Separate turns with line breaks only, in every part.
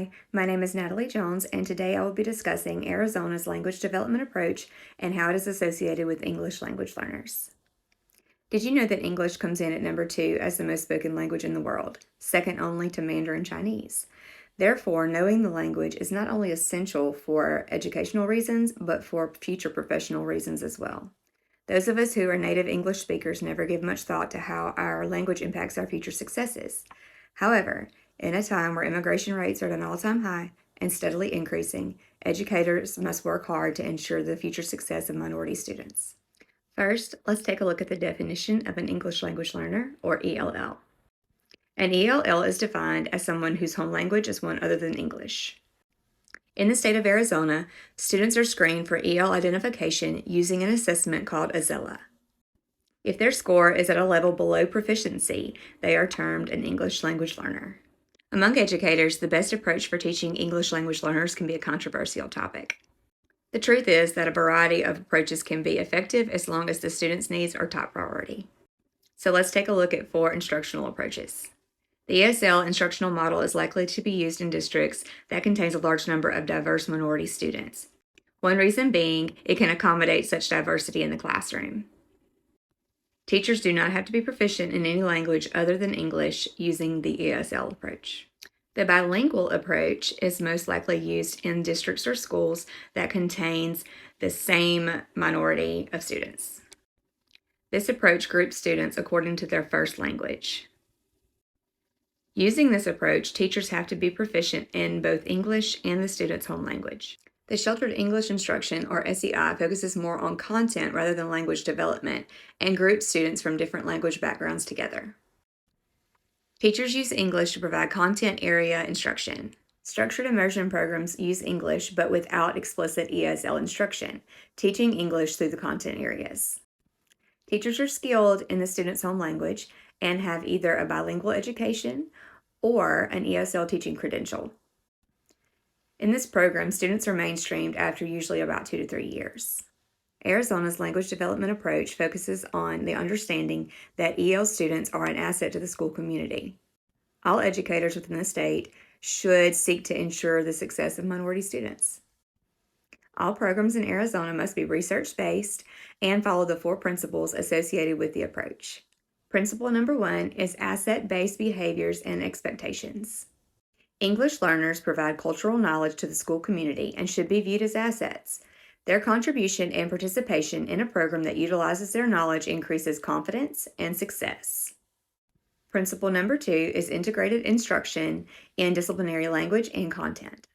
Hi, my name is Natalie Jones, and today I will be discussing Arizona's language development approach and how it is associated with English language learners. Did you know that English comes in at number 2 as the most spoken language in the world, second only to Mandarin Chinese? Therefore, knowing the language is not only essential for educational reasons, but for future professional reasons as well. Those of us who are native English speakers never give much thought to how our language impacts our future successes. However, in a time where immigration rates are at an all-time high and steadily increasing, educators must work hard to ensure the future success of minority students. First, let's take a look at the definition of an English language learner, or ELL. An ELL is defined as someone whose home language is one other than English. In the state of Arizona, students are screened for EL identification using an assessment called a ZELA. If their score is at a level below proficiency, they are termed an English language learner. Among educators, the best approach for teaching English language learners can be a controversial topic. The truth is that a variety of approaches can be effective as long as the student's needs are top priority. So let's take a look at 4 instructional approaches. The ESL instructional model is likely to be used in districts that contains a large number of diverse minority students. One reason being, it can accommodate such diversity in the classroom. Teachers do not have to be proficient in any language other than English using the ESL approach. The bilingual approach is most likely used in districts or schools that contains the same minority of students. This approach groups students according to their first language. Using this approach, teachers have to be proficient in both English and the student's home language. The Sheltered English Instruction, or SEI, focuses more on content rather than language development and groups students from different language backgrounds together. Teachers use English to provide content area instruction. Structured immersion programs use English but without explicit ESL instruction, teaching English through the content areas. Teachers are skilled in the student's home language and have either a bilingual education or an ESL teaching credential. In this program, students are mainstreamed after usually about 2 to 3 years. Arizona's language development approach focuses on the understanding that EL students are an asset to the school community. All educators within the state should seek to ensure the success of minority students. All programs in Arizona must be research-based and follow the 4 principles associated with the approach. Principle number 1 is asset-based behaviors and expectations. English learners provide cultural knowledge to the school community and should be viewed as assets. Their contribution and participation in a program that utilizes their knowledge increases confidence and success. Principle number 2 is integrated instruction in disciplinary language and content.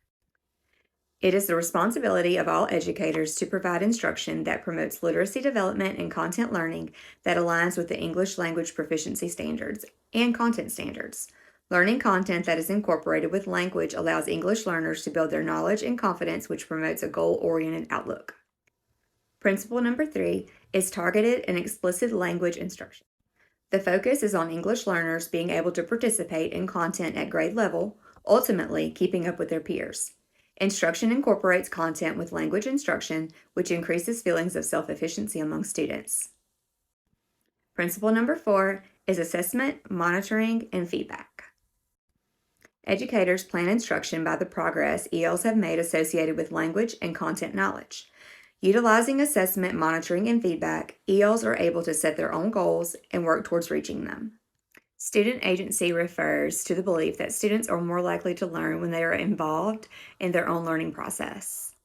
It is the responsibility of all educators to provide instruction that promotes literacy development and content learning that aligns with the English language proficiency standards and content standards. Learning content that is incorporated with language allows English learners to build their knowledge and confidence, which promotes a goal-oriented outlook. Principle number 3 is targeted and explicit language instruction. The focus is on English learners being able to participate in content at grade level, ultimately keeping up with their peers. Instruction incorporates content with language instruction, which increases feelings of self-efficiency among students. Principle number 4 is assessment, monitoring, and feedback. Educators plan instruction by the progress ELs have made associated with language and content knowledge. Utilizing assessment, monitoring, and feedback, ELs are able to set their own goals and work towards reaching them. Student agency refers to the belief that students are more likely to learn when they are involved in their own learning process.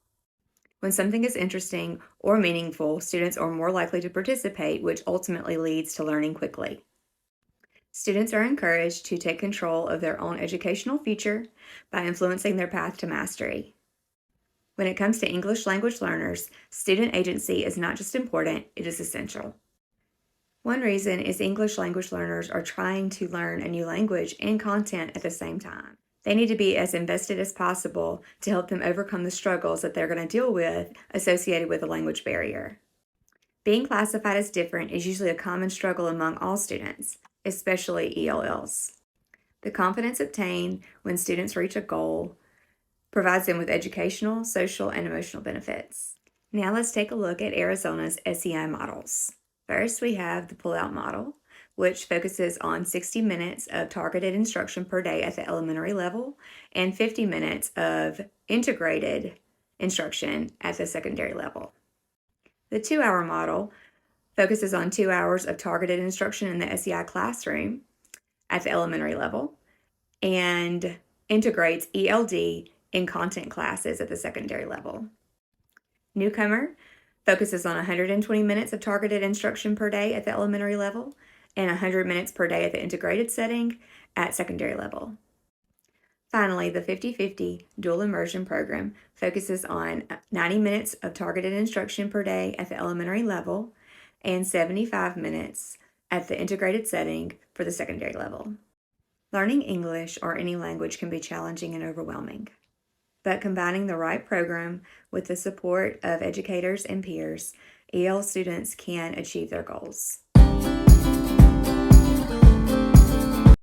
When something is interesting or meaningful, students are more likely to participate, which ultimately leads to learning quickly. Students are encouraged to take control of their own educational future by influencing their path to mastery. When it comes to English language learners, student agency is not just important, it is essential. One reason is English language learners are trying to learn a new language and content at the same time. They need to be as invested as possible to help them overcome the struggles that they're going to deal with associated with a language barrier. Being classified as different is usually a common struggle among all students, especially ELLs. The confidence obtained when students reach a goal provides them with educational, social, and emotional benefits. Now let's take a look at Arizona's SEI models. First, we have the pull-out model. which focuses on 60 minutes of targeted instruction per day at the elementary level and 50 minutes of integrated instruction at the secondary level. The 2-hour model focuses on 2 hours of targeted instruction in the SEI classroom at the elementary level and integrates ELD in content classes at the secondary level. Newcomer focuses on 120 minutes of targeted instruction per day at the elementary level and 100 minutes per day at the integrated setting at secondary level. Finally, the 50-50 dual immersion program focuses on 90 minutes of targeted instruction per day at the elementary level and 75 minutes at the integrated setting for the secondary level. Learning English or any language can be challenging and overwhelming, but combining the right program with the support of educators and peers, EL students can achieve their goals.